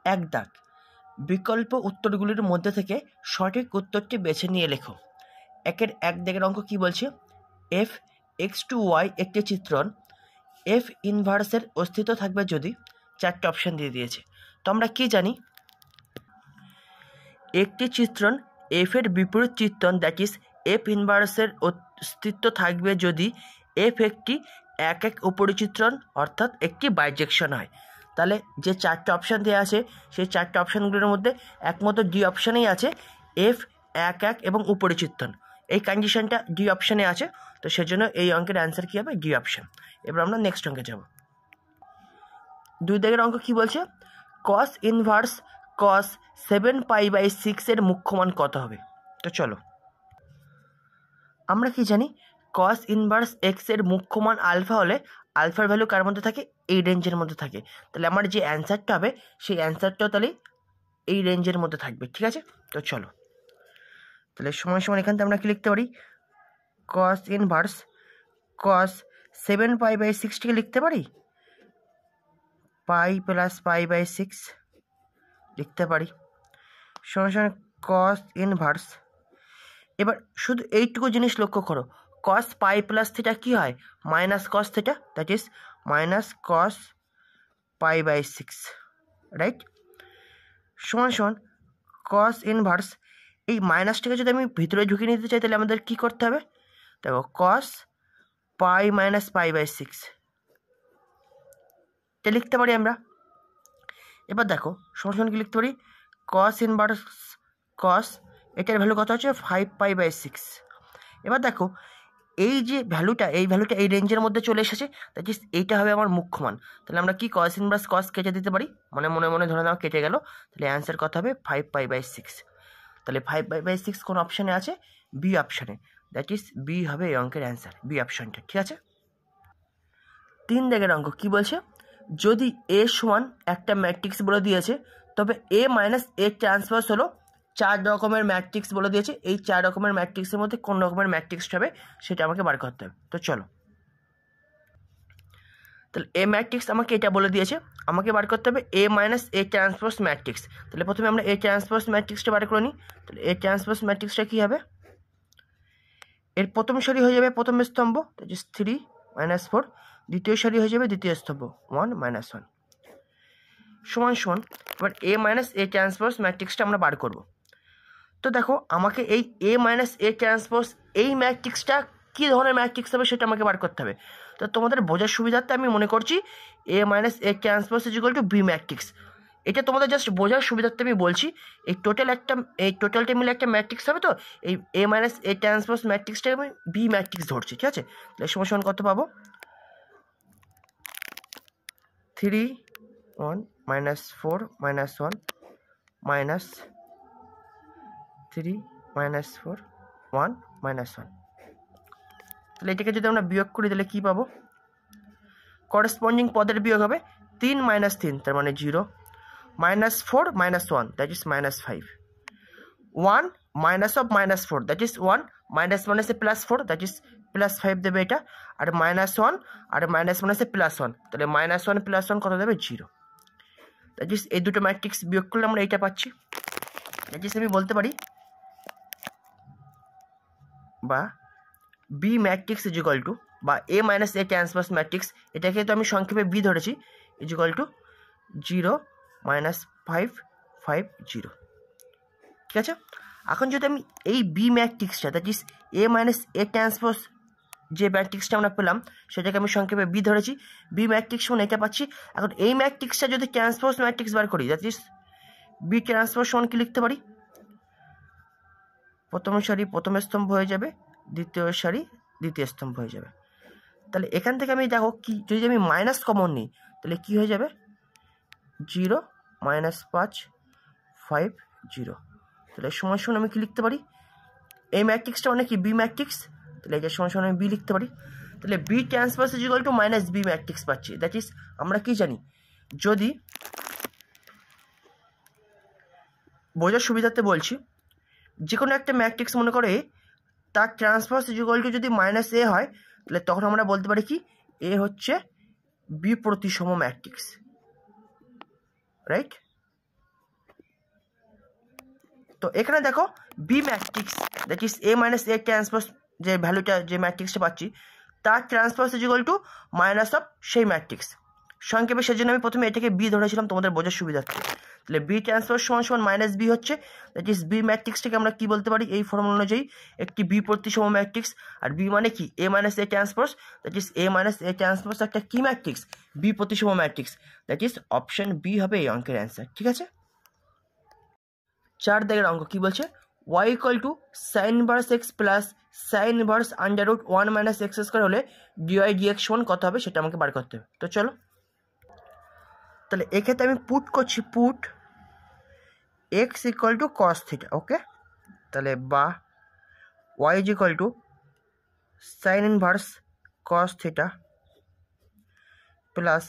এক দাগ। বিকল্প উত্তরগুলির মধ্যে থেকে সঠিক উত্তরটি বেছে নিয়ে লেখো। একের এক দাগের অঙ্ক কি বলছে? এফ এক্স টু ওয়াই একটি চিত্রণ এফ ইনভার্সের অস্তিত্ব থাকবে যদি, চারটে অপশান দিয়ে দিয়েছে। তো আমরা কি জানি? একটি চিত্রণ এফ এর বিপরীত চিত্রণ দ্যাট ইজ এফ ইনভার্সের অস্তিত্ব থাকবে যদি এফ একটি এক এক উপরিচিত্রণ অর্থাৎ একটি বাইজেকশন হয়। তাহলে যে চারটে অপশান দেওয়া আছে সেই চারটে অপশানগুলোর মধ্যে একমাত্র ডি অপশানেই আছে এফ এক এক এবং উপরিচিত্রণ। এই কন্ডিশনটা ডি অপশানে আছে, তো সেজন্য এই অঙ্কের অ্যান্সার কী হবে? D option. এবার আমরা নেক্সট অঙ্কে যাব। 2 দাগের অঙ্ক কি বলছে? কস ইনভার্স কস 7π/6 এর মুখ্য মান কত হবে? তো চলো, আমরা কি জানি কস ইনভার্স এক্স এর মুখ্য মান আলফা হলে আলফার ভ্যালু কার মধ্যে থাকে? এই রেঞ্জের মধ্যে থাকে। তাহলে আমার যে অ্যান্সারটা হবে সেই অ্যান্সারটাও তাহলে এই রেঞ্জের মধ্যে থাকবে। ঠিক আছে, তো চলো তাহলে সময় সময় এখান থেকে আমরা কি লিখতে পারি? কস ইনভার্স কস 7π/6টিকে লিখতে পারি পাই প্লাস π/6 লিখতে পারি। সময় সময় কস ইনভার্স, এবার শুধু এইটুকু জিনিস লক্ষ্য করো, কস পাই প্লাস থিটা কী হয়? Minus cos theta, that is minus cos π/6, right? সমান সমান কস ইনভার্স, এই মাইনাসটাকে যদি আমি ভিতরে ঢুকিয়ে নিতে চাই তাহলে আমাদের কী করতে হবে? দেখো কস পাই মাইনাস π/6 এটা লিখতে পারি আমরা। এবার দেখো সমান সমান কি লিখতে পারি? কস ইনভার্স কস, এটার ভ্যালু কত হচ্ছে? 5π/6। এবার দেখো এই যে ভ্যালুটা এই ভ্যালুটা এই রেঞ্জের মধ্যে চলে এসেছে, দ্যাট ইজ এইটা হবে আমার মুখ্য মান। তাহলে আমরা কি কস ইনভার্স কস কেটে দিতে পারি, মানে মনে মনে ধরে নাও কেটে গেল, তাহলে অ্যান্সার কত হবে? 5π/6। তাহলে 5π/6 কোন অপশানে আছে? বি অপশানে, দ্যাট ইজ বি হবে এই অঙ্কের অ্যান্সার, বি অপশানটা। ঠিক আছে, 3 দাগের অঙ্ক কি বলছে? যদি এ সমান একটা ম্যাট্রিক্স বলে দিয়েছে তবে এ মাইনাস এ ট্রান্সপোজ হলো 4 রকমের ম্যাট্রিক্স বলে দিয়েছে, এই 4 রকমের ম্যাট্রিক্সের মধ্যে কোন রকমের ম্যাট্রিক্সটা হবে সেটা আমাকে বার করতে হবে। তো চলো, তাহলে এ ম্যাট্রিক্স আমাকে এটা বলে দিয়েছে, আমাকে বার করতে হবে এ মাইনাস এ ট্রান্সপোজ ম্যাট্রিক্স। তাহলে প্রথমে আমরা এ ট্রান্সপোজ ম্যাট্রিক্সটা বার করে নিই। তাহলে এ ট্রান্সপোজ ম্যাট্রিক্সটা কী হবে? এর প্রথম সারি হয়ে যাবে প্রথম স্তম্ভ, দ্যাট ইজ 3 - 4, দ্বিতীয় সারি হয়ে যাবে দ্বিতীয় স্তম্ভ 1 - 1 সমান সমান। এবার এ মাইনাস এ ট্রান্সপোজ ম্যাট্রিক্সটা আমরা বার করব। তো দেখো আমাকে এই এ মাইনাস এ ট্রান্সপোজ এই ম্যাট্রিক্সটা কী ধরনের ম্যাট্রিক্স হবে সেটা আমাকে বার করতে হবে। তো তোমাদের বোঝার সুবিধার্থে আমি মনে করছি A minus A transpose is equal to B matrix. এটা তোমাদের জাস্ট বোঝার সুবিধার্থে আমি বলছি, এই টোটালটা মিলে একটা ম্যাট্রিক্স হবে। তো এই এ মাইনাস এ ট্রান্সপোজ ম্যাট্রিক্সটাকে আমি বি ম্যাট্রিক্স ধরছি। ঠিক আছে, তাহলে সমান সমান কত পাবো? 3 1 - 4 - 1 মাইনাস 3 - 4 1 - 1। তাহলে এটাকে যদি আমরা বিয়োগ করি তাহলে কী পাবো? করেসপন্ডিং পদের বিয়োগ হবে 3 - 3 তার মানে 0, -4 - 1 that is -5, 1 minus of -4 that is 1, minus মাইনাসে +4 দ্যাট ইজ +5 দেবে এটা, আর -1 আর মাইনাস মাইনাসে +1 তাহলে -1 + 1 কত দেবে? 0। দ্যাট ইজ এই দুটো ম্যাট্রিক্স বিয়োগ করলে আমরা এইটা পাচ্ছি। দ্যাট ইজ আমি বলতে পারি বা B matrix is equal to, বা A minus A transpose matrix, এটাকে তো আমি সংক্ষেপে বি ধরেছি, ইজ ইকুয়াল টু 0 - 5 5 0। ঠিক আছে, এখন যদি আমি এই বি ম্যাট্রিক্সটা that is A minus A transpose যে ম্যাট্রিক্সটা আমরা পেলাম সেটাকে আমি সংক্ষেপে বি ধরেছি, বি ম্যাট্রিক্স সমান এটা পাচ্ছি। এখন এই ম্যাট্রিক্সটা যদি ট্রান্সপোজ ম্যাট্রিক্স বার করি দ্যাট ইজ বি ট্রান্সপোজ সমান কি লিখতে পারি? প্রথম সারি প্রথম স্তম্ভ হয়ে যাবে, দ্বিতীয় সারি দ্বিতীয় স্তম্ভ হয়ে যাবে। তাহলে এখান থেকে আমি দেখো কি, যদি আমি মাইনাস কমন নিই তাহলে কি হয়ে যাবে? 0 - 5 5 0। তাহলে সমান সমান আমি কি লিখতে পারি? এই ম্যাট্রিক্সটা মানে কি? B matrix. তাহলে এটা সমান সমান আমি বি লিখতে পারি। তাহলে B transpose is equal to minus B matrix পাচ্ছি। দ্যাট ইজ আমরা কি জানি, যদি বোঝার সুবিধাতে বলছি, যে কোনো একটা ম্যাট্রিক্স মনে করে তার ট্রান্সপোজ ইজ ইকুয়াল টু যদি -a হয় তাহলে তখন আমরা বলতে পারি কি এ হচ্ছে বি প্রতিসম ম্যাট্রিক্স, রাইট? তো এখানে দেখো B matrix that is A minus A transpose যে ভ্যালুটা যে ম্যাট্রিক্সটা পাচ্ছি তার transpose is equal to minus of সেই ম্যাট্রিক্স। সংক্ষেপে সেজন্য আমি প্রথমে এটাকে বি ধরেছিলাম তোমাদের বোঝার সুবিধার্থে। তাহলে বি ট্রান্সপোজ সমান সমান মাইনাস বি হচ্ছে, দ্যাট ইজ বি ম্যাট্রিক্সটাকে আমরা কি বলতে পারি এই ফর্মুলা অনুযায়ী একটি বি প্রতিসম ম্যাট্রিক্স। আর বি মানে কি A minus A transpose, that is A minus A transpose একটা কি ম্যাট্রিক্স বি প্রতিসম matrix, that is option B হবে এই অঙ্কের অ্যান্সার। ঠিক আছে, 4 দাগের অঙ্ক কি বলছে, y equal to sine inverse x plus sine inverse under root 1 minus x square হলে ডিওয়াই ডিএক্স সমান কত হবে সেটা আমাকে বার করতে হবে। তো চলো তাহলে এক্ষেত্রে আমি পুট করছি, put x equal to cos theta. Okay, তাহলে বা y is equal to sine inverse cos theta plus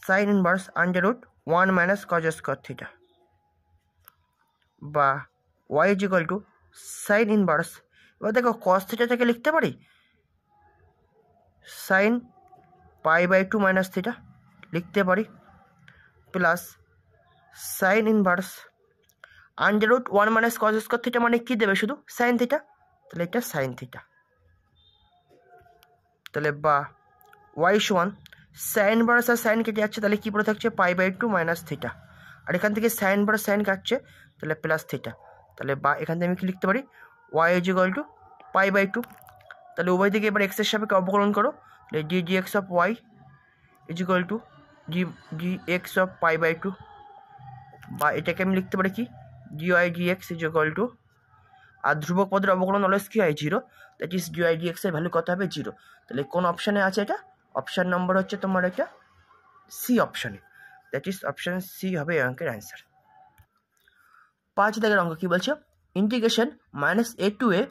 sine inverse under root 1 minus cos square theta, বা y is equal to sine inverse, এবার দেখো cos theta থেকে লিখতে পারি sine pi by 2 minus theta লিখতে পারি, plus sine inverse under root 1 minus cos square theta মানে কী দেবে শুধু সাইন থিটা, তাহলে এটা সাইন থিটা। তাহলে বা ওয়াই সমান সাইন ইনভার্স আর সাইন কেটে যাচ্ছে, তাহলে কী পড়ে থাকছে পাই বাই 2 মাইনাস থিটা, আর এখান থেকে সাইন ইনভার্স সাইন কাটছে তাহলে প্লাস থিটা। তাহলে বা এখান থেকে আমি কি লিখতে পারি y is equal to pi by 2, তাহলে উভয় দিকে এবার এক্সের সাপেক্ষে অবকলন করো, তাহলে d d x of y is equal to d x of pi by 2, বা এটাকে আমি লিখতে পারি কি d y d x is equal to, আর ধ্রুবক পদের অবকলন অলওয়েজ কী হয় 0, দ্যাট ইজ ডিওয়াই ডি এক্সের ভ্যালু কত হবে 0। তাহলে কোন অপশানে আছে এটা, অপশান নম্বর হচ্ছে তোমার এটা সি অপশানে, দ্যাট ইজ অপশান সি হবে এই অঙ্কের অ্যান্সার। 5 দাগের অঙ্ক কী বলছে, integration minus a to a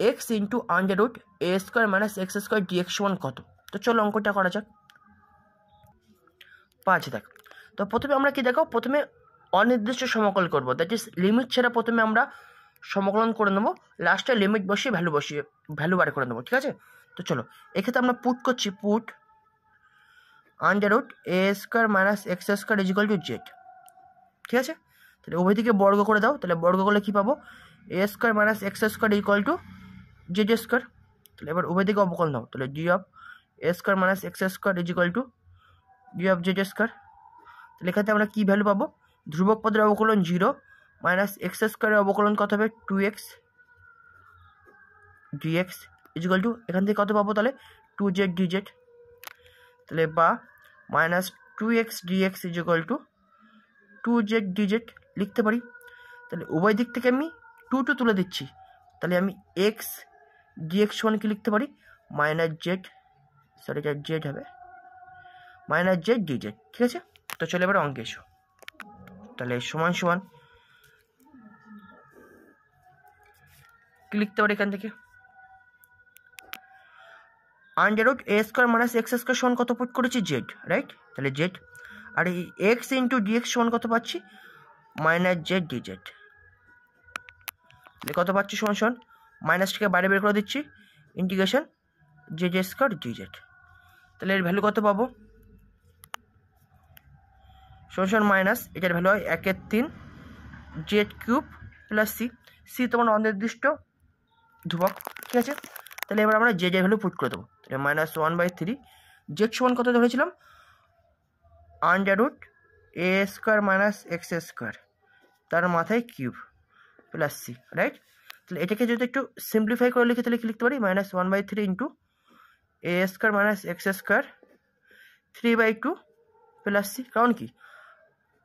x into under root a square minus x square d x সমান কত। তো চলো অঙ্কটা করা যাক। 5 দেখ, তো প্রথমে আমরা কি দেখো প্রথমে অনির্দিষ্ট সমকল করব, দ্যাট ইজ লিমিট ছাড়া প্রথমে আমরা সমকলন করে নেবো, লাস্টে লিমিট বসিয়ে ভ্যালু বার করে নেবো। ঠিক আছে, তো চলো এক্ষেত্রে আমরা পুট করছি, put under root a square minus x square is equal to z. ঠিক আছে, তাহলে উভয় দিকে বর্গ করে দাও, তাহলে বর্গ করলে কী পাবো a square minus x square equal to z square. তাহলে এবার উভয় দিকে অবকলন দাও, তাহলে d of a square minus x square is equal to d of z square. তাহলে এখানে আমরা কী ভ্যালু পাবো, ধ্রুবক পদের অবকলন 0 মাইনাস এক্স স্কোয়ারের অবকলন কত হবে 2x dx is equal two, এখান থেকে কত পাবো তাহলে 2z dz, তাহলে বা minus 2x dx is equal two 2z dz লিখতে পারি। তাহলে উভয় দিক থেকে আমি 2 তুলে দিচ্ছি, তাহলে আমি x dx সমান কি লিখতে পারি মাইনাস জেড, সরি এটা জেড হবে মাইনাস জেড dz। ঠিক আছে, তো চলে এবার অঙ্কে এসো, তাহলে সমান সমান কি লিখতে পারি এখান থেকে under root a square minus x square সমান কত পুট করেছি জেড, রাইট, তাহলে জেড, আর এই এক্স ইন্টু ডিএক্স সমান কত পাচ্ছি মাইনাস জেড ডিজেড, তাহলে কত পাচ্ছি সমান সমান মাইনাসটাকে বাইরে বের করে দিচ্ছি ইন্টিগ্রেশন জেড স্কোয়ার ডিজেড, তাহলে এর ভ্যালু কত পাবো সমান সমান মাইনাস এটার ভ্যালু হয় 1/3 Z cube plus C, C তোমার অনির্দিষ্ট ধ্রুবক। ঠিক আছে, তাহলে এবার আমরা জেড এর ভ্যালু পুট করে দেবো, তাহলে -1/3 জেড সমান কত ধরেছিলাম under root a square minus x square তার মাথায় কিউব প্লাস সি, রাইট। তাহলে এটাকে যদি একটু সিম্পলিফাই করে লিখে তাহলে কি লিখতে পারি -1/3 into a square minus x square 3/2 plus c, কারণ কি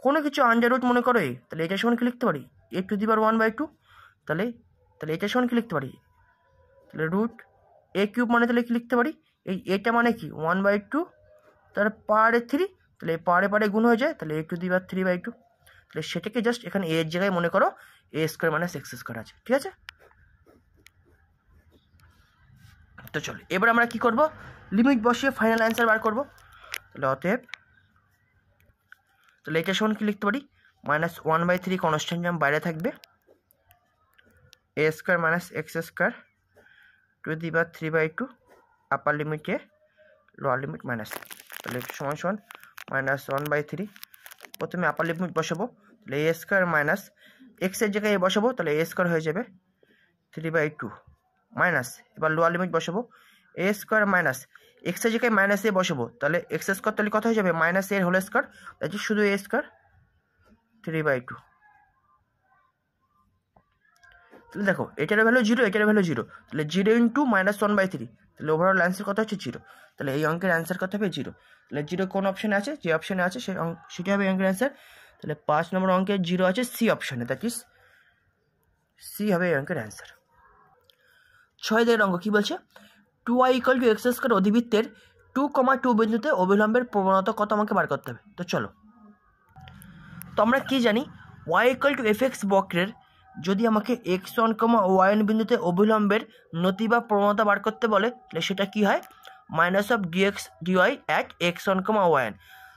কোনো কিছু আন্ডার রুট মনে করো তাহলে এটা সমান কি লিখতে পারি a টু দি পাওয়ার 1/2, তাহলে এটা সমান কি লিখতে পারি তাহলে রুট এ কিউব মানে তাহলে কি লিখতে পারি এই এটা মানে কি 1/2 তার পাওয়ারে 3, তাহলে পাওয়ারে গুণ হয়ে যায়, তাহলে a টু দি পাওয়ার 3/2, তাহলে সেটাকে জাস্ট এখানে এর জায়গায় মনে করো এ স্কোয়ার মাইনাস এক্স স্কোয়ার আছে। ঠিক আছে, তো চলো এবার আমরা কি করব লিমিট বসিয়ে ফাইনাল অ্যান্সার বার করব, তাহলে অতএব তাহলে এটা সমান কি লিখতে পারি -1/3 কনস্ট্যান্ট টার্ম বাইরে থাকবে a square minus x square to the power 3/2 upper লিমিটে লোয়ার লিমিট মাইনাস, তাহলে সমান সমান -1/3 প্রথমে আপার লিমিট বসাবো, তাহলে এ স্কোয়ার মাইনাস এক্সের জায়গায় এ বসাবো, তাহলে এ স্কোয়ার হয়ে যাবে 3/2 মাইনাস, এবার লোয়ার লিমিট বসাবো এ স্কোয়ার মাইনাস এক্সের জায়গায় মাইনাস এ বসাবো, তাহলে এক্স স্কোয়ার তাহলে কত হয়ে যাবে মাইনাস এর হোল স্কোয়ার, তাই শুধু এ স্কোয়ার 3/2। তাহলে দেখো এটার ভ্যালু 0, এটার ভ্যালু 0, তাহলে 0 × -1/3, তাহলে ওভারঅল অ্যান্সার কত হচ্ছে 0। তাহলে এই অঙ্কের অ্যান্সার কত হবে 0। তাহলে 0 কোন অপশানে আছে, যে অপশানে আছে সেটা হবে অঙ্কের অ্যান্সার। তাহলে 5 নম্বর অঙ্কের 0 আছে সি অপশানে, দ্যাট ইজ সি হবে এই অঙ্কের অ্যান্সার। 6 দিকের অঙ্ক কী বলছে, 2y = x² অধিবৃত্তের 2,2 বিন্দুতে অবিলম্বের প্রবণতা কত আমাকে বার করতে হবে। তো চলো, তো আমরা কী জানি y = fx বক্রের যদি আমাকে x1, y1 বিন্দুতে অবিলম্বের নতি বা প্রবণতা বার করতে বলে, তাহলে সেটা কি হয় -dx dy at x1, y1।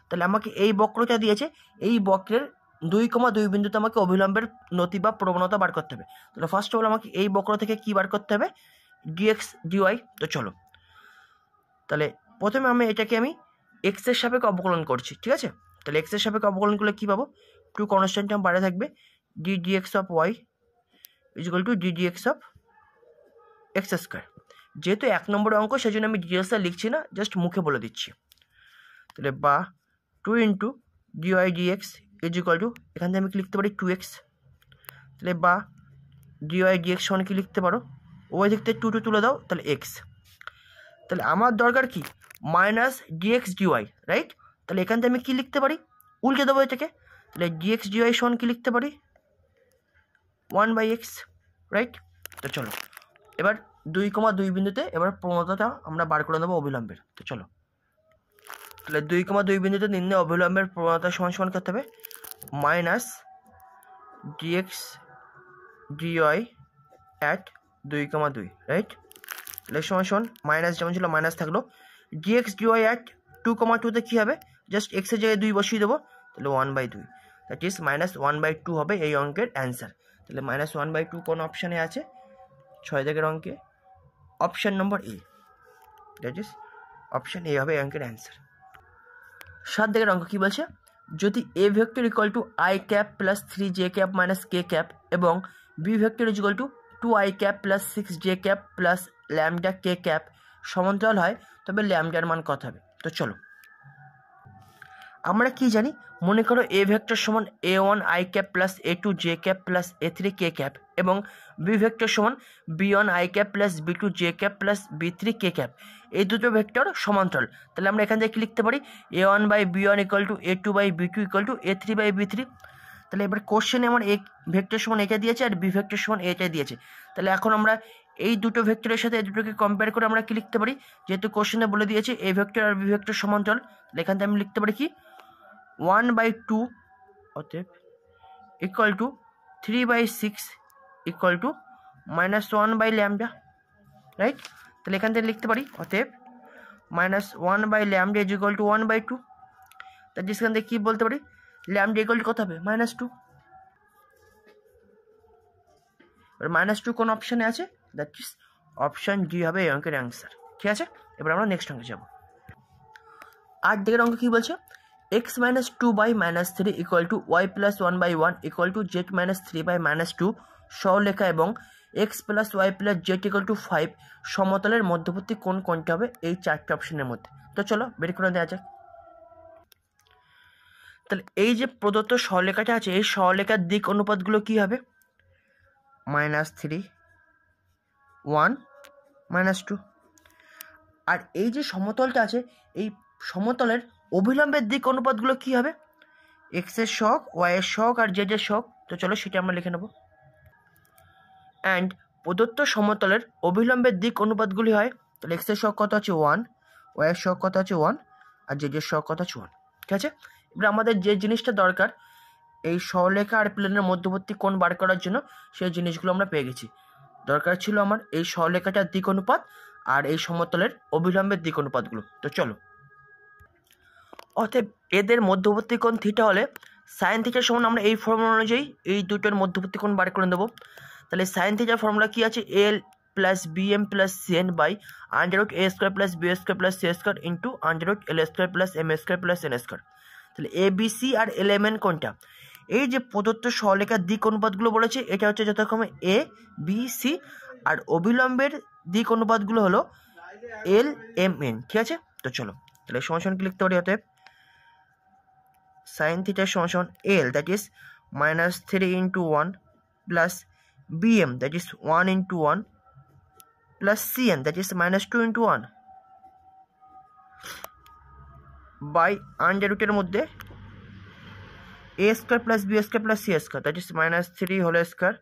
তাহলে আমাকে এই বক্রটা দিয়েছে, এই বক্রের 2,2 বিন্দুতে আমাকে অবিলম্বের নতি বা প্রবণতা বার করতে হবে। তাহলে ফার্স্ট অফ অল আমাকে এই বক্র থেকে কি বার করতে হবে, dx dy। তো চলো, তাহলে প্রথমে এটাকে আমি এক্সের সাপেক্ষে অবকলন করছি, ঠিক আছে। তাহলে এক্সের সাপেক্ষে অবকলন করলে কী পাবো, 2 কনস্ট্যান্ট টার্ম বাইরে থাকবে, ddx of y = ddx of x²। যেহেতু 1 নম্বর অঙ্ক সেই জন্য আমি ডিটেলসটা লিখছি না, জাস্ট মুখে বলে দিচ্ছি। তাহলে বা 2 × dy dx = এখান থেকে আমি কি লিখতে পারি 2x। তাহলে বা dy dx সমান কি লিখতে পারো, ওই দিক থেকে 2 তুলে দাও, তাহলে x। তাহলে আমার দরকার কি -dx dy, রাইট। তাহলে এখান থেকে আমি কী লিখতে পারি, উল্টে দেবো এটাকে, তাহলে dx dy সমান কি লিখতে পারি 1/x, রাইট। তো চলো এবার 2,2 বিন্দুতে এবার প্রবণতাটা আমরা বার করে নেবো অবিলম্বের। তো চলো, তাহলে 2,2 বিন্দুতে নির্ণয় অবিলম্বের প্রবণতা সমান করতে হবে -dx dy at 2,2, রাইট। তাহলে সমান মাইনাস যেমন ছিল মাইনাস থাকলো, dx dy at 2,2তে কী হবে, জাস্ট এক্সের জায়গায় 2 বসিয়ে দেবো, তাহলে 1/2, দ্যাট ইজ -1/2 হবে এই অঙ্কের অ্যান্সার। তাহলে -1/2 কোন অপশানে আছে, 6 দাগের অঙ্কে option number A, that is option A হবে এই অঙ্কের অ্যান্সার। 7 দাগের অঙ্ক কী বলছে, যদি a vector = i cap + 3j cap - k cap এবং b vector = 2i cap + 6j cap + lambda k cap সমান্তরাল হয়, তবে ল্যামডার মান কত হবে। তো চলো, আমরা কি জানি, মনে করো a ভেক্টর সমান a1 i cap + a2 j cap + a3 k cap এবং b ভেক্টর সমান b1 i cap + b2 j cap + b3 k cap। এই দুটো ভেক্টর সমান্তরাল। তাহলে আমরা এখান থেকে কি লিখতে পারি, a1/b1 = a2/b2 = a3/b3। তাহলে এবার কোশ্চেনে আমার এ ভেক্টর সমান এটা দিয়েছে আর বি ভেক্টর সমান এটা দিয়েছে। তাহলে এখন আমরা এই দুটো ভেক্টরের সাথে এই দুটোকে কম্পেয়ার করে আমরা কি লিখতে পারি, যেহেতু কোশ্চেনে বলে দিয়েছে এ ভেক্টর আর বি ভেক্টর সমান্তরাল, তাহলে এখান থেকে আমি লিখতে পারি কি 1/2 অতএব = 3/6 = -1/λ, রাইট। তাহলে এখান থেকে লিখতে পারি অতএব -1/λ = 1/2। তার এখান থেকে কী বলতে পারি, ল্যামডা = কত হবে -2। এবার -2 কোন অপশানে আছে, দ্যাট ইজ অপশান ডি হবে এই অঙ্কের অ্যান্সার, ঠিক আছে। এবার আমরা নেক্সট অঙ্কে যাব। 8 দিকের অঙ্ক কী বলছে, x - 2/-3 = y + 1/1 = z - 3/-2 সরলরেখা এবং x + y + z = 5 সমতলের মধ্যবর্তী কোনটা হবে এই 4টে অপশনের মধ্যে। তো চলো বের করে দেওয়া যাক। তাহলে এই যে প্রদত্ত সরলরেখাটা আছে, এই সরলরেখার দিক অনুপাতগুলো কী হবে, -3 1 -2। আর এই যে সমতলটা আছে, এই সমতলের অবিলম্বের দিক অনুপাতগুলো কী হবে, এক্সের সহগ, ওয়াইয়ের সহগ আর জেডের সহগ। তো চলো সেটা আমরা লিখে নেব। অ্যান্ড প্রদত্ত সমতলের অবিলম্বের দিক অনুপাতগুলি হয়, তাহলে এক্সের সহগ কত আছে 1, ওয়াইয়ের সহগ কত আছে 1 আর জেডের সহগ কত আছে 1, ঠিক আছে। এবার আমাদের যে জিনিসটা দরকার এই সরলরেখা আর প্লেনের মধ্যবর্তী কোণ বার করার জন্য, সেই জিনিসগুলো আমরা পেয়ে গেছি। দরকার ছিল আমার এই সরলরেখাটার দিক অনুপাত আর এই সমতলের অবিলম্বের দিক অনুপাতগুলো। তো চলো, অতএব এদের মধ্যবর্তী কোণ থিটা হলে সাইন থিটার সমান আমরা এই ফর্মুলা অনুযায়ী এই দুটোর মধ্যবর্তী কোণ বার করে দেবো। তাহলে সাইন থিটার ফর্মুলা কী আছে, এল + bm + cn / √a² + b² + c² * √l² + m² + n²। তাহলে A B C R L M N কোনটা, এই যে প্রদত্ত সরলরেখার দিক অনুপাতগুলো বলেছে এটা হচ্ছে যথাক্রমে এ বি সি, আর অবিলম্বের দিক অনুপাতগুলো হলো এল এম এন। ঠিক আছে, তো চলো তাহলে সমান কি লিখতে পারি? অতএব সাইন থিটা সমান l, that is -3 × 1 plus bm, that is 1 × 1 plus cn, that is -2 × 1 by under রুটের মধ্যে a square plus b square plus c square, that is -3 whole square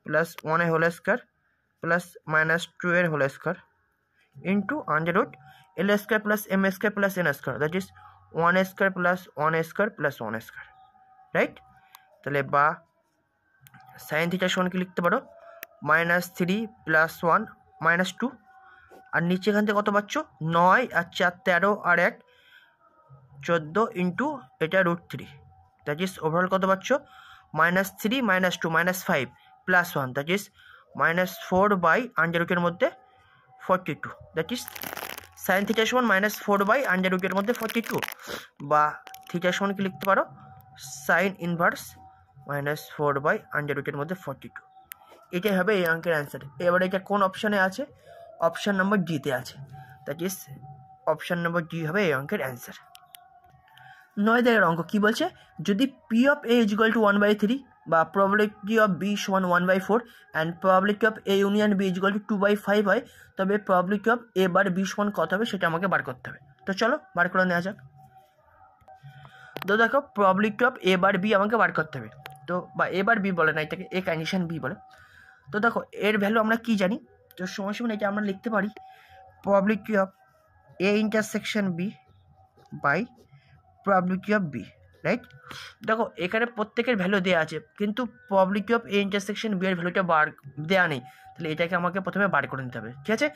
plus 1 whole square plus -2 এর whole square into under root l square plus m square plus n square, that is 1 square plus 1 square plus 1 square, right? তাহলে বা sign theta সমান কি লিখতে পারো? -3 plus 1 -2, আর নিচে এখান থেকে কত পাচ্ছ? 9 আর 4 13 আর 1 14 ইন্টু এটা √3, দ্যাট ইজ ওভারঅল কত পাচ্ছ? -3 -2 -5 plus 1, that is -4 by under রুটের মধ্যে 42, দ্যাট ইজ সাইন থিটা সমান -4 বাই আন্ডার রুটের মধ্যে 42, বা থিটা সমান কি লিখতে পারো? সাইন ইনভার্স -4 বাই আন্ডার রুটের মধ্যে 42। এটাই হবে এই অঙ্কের অ্যান্সার। এবার এটা কোন অপশানে আছে? অপশান নম্বর ডিতে আছে, that is option number D হবে এই অঙ্কের অ্যান্সার। 9 দাগের অঙ্ক কি বলছে? যদি P of A equal to 1/3 বা প্রবাবিলিটি অফ বি সমান 1/4 and probability of A union B equal to 2/5 হয়, তবে probability of A bar B সমান কত হবে সেটা আমাকে বার করতে হবে। তো চলো বার করে নেওয়া যাক। তো দেখো probability of A bar B আমাকে বার করতে হবে। তো বা এ বার বি বলে না, এটাকে এ কন্ডিশন বি বলে। তো দেখো এর ভ্যালু আমরা কি জানি? তো সময় সময় এটা আমরা লিখতে পারি probability of A intersection B by probability of B, right? দেখো এখানে প্রত্যেকের ভ্যালু দেওয়া আছে, কিন্তু probability of A intersection B এর ভ্যালুটা দেওয়া নেই, তাহলে এটাকে আমাকে প্রথমে বার করে নিতে হবে। ঠিক আছে,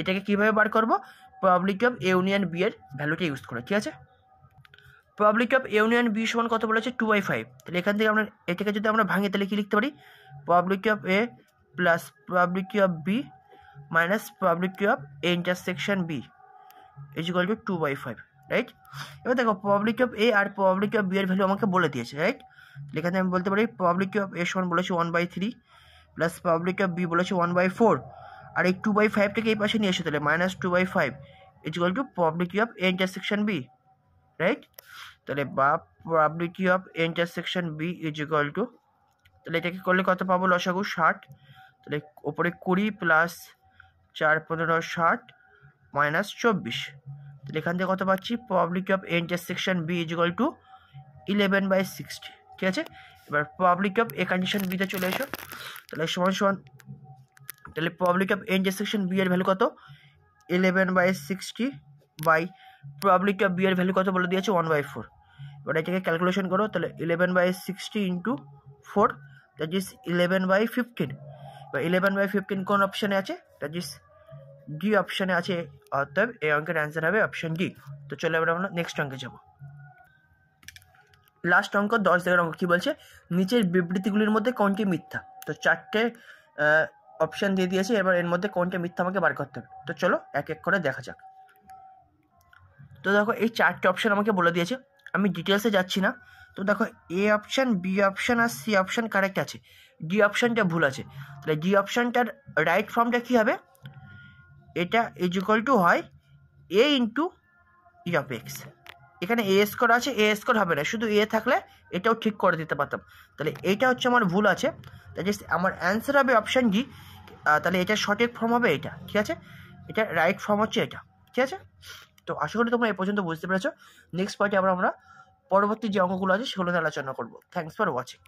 এটাকে কীভাবে বার করবো? Probability of A union B এর ভ্যালুটা ইউজ করে। ঠিক আছে, probability of A union B সমান কত বলেছে? 2/5। তাহলে এখান থেকে আমরা এটাকে যদি আমরা ভাঙি তাহলে কি লিখতে পারি? Probability of A plus probability of B minus probability of A intersection B is equal to 2/5, right? এবার দেখো প্রবাবিলিটি অফ এ আর প্রবাবিলিটি অফ বি এর ভ্যালু আমাকে বলে দিয়েছে, রাইট? এখানে আমি বলতে পারি প্রবাবিলিটি অফ এ সমান বলেছে 1/3 প্লাস প্রবাবিলিটি অফ বি বলেছে 1/4, আর এই 2/5টাকে এই পাশে নিয়ে এসে তাহলে -2/5 is equal to probability of A intersection B, right? তাহলে বা probability of A intersection B is equal to, তাহলে এটাকে করলে কত পাবো? লসাগু 60, তাহলে ওপরে 20 প্লাস 4 15 60 মাইনাস 24, তাহলে এখান থেকে কত পাচ্ছি? Probability of A intersection B is equal to 11/60। ঠিক আছে, এবার প্রবাবিলিটি অফ এ কন্ডিশন বিতে চলে এসো, তাহলে সমান সমান, তাহলে probability of A intersection B এর ভ্যালু কত? 11/60 বাই প্রবাবিলিটি অফ বি এর ভ্যালু কত বলে দিয়েছে? 1/4। এবার এটাকে ক্যালকুলেশন করো, তাহলে 11/60 ইন্টু 4, দ্যাট ইজ 11/15। এবার 11/15 কোন অপশানে আছে? দ্যাট ইজ ডি অপশানে আছে, অর্থাৎ এই অঙ্কের অ্যান্সার হবে অপশান ডি। তো চলো এবার আমরা নেক্সট অঙ্কে যাব। লাস্ট অঙ্ক 10 দাগের অঙ্ক কি বলছে? নিচের বিবৃতিগুলির মধ্যে কোনটি মিথ্যা? তো 4টে অপশান দিয়ে দিয়েছে, এবার এর মধ্যে কোনটি মিথ্যা আমাকে বার করতে হবে। তো চলো এক এক করে দেখা যাক। তো দেখো এই 4টে অপশান আমাকে বলে দিয়েছে, আমি ডিটেলসে যাচ্ছি না। তো দেখো এ অপশান, বি অপশান আর সি অপশান কারেক্ট আছে, ডি অপশানটা ভুল আছে। তাহলে ডি অপশানটার রাইট ফর্মটা কী হবে? এটা ইজ ইকুয়াল টু হয় এ ইন্টু ই অফ এক্স। এখানে এ স্কোয়ার আছে, এ স্কোয়ার হবে না, শুধু এ থাকলে এটাও ঠিক করে দিতে পারতাম। তাহলে এইটা হচ্ছে আমার ভুল আছে, তাই আমার অ্যান্সার হবে অপশান ডি। তাহলে এটা সঠিক ফর্ম হবে এটা। ঠিক আছে, এটা রাইট ফর্ম হচ্ছে এটা। ঠিক আছে, তো আশা করি তোমরা এই পর্যন্ত বুঝতে পেরেছো। নেক্সট পার্টে আমরা পরবর্তী যে অঙ্কগুলো আছে সেগুলো নিয়ে আলোচনা করবো। Thanks for watching.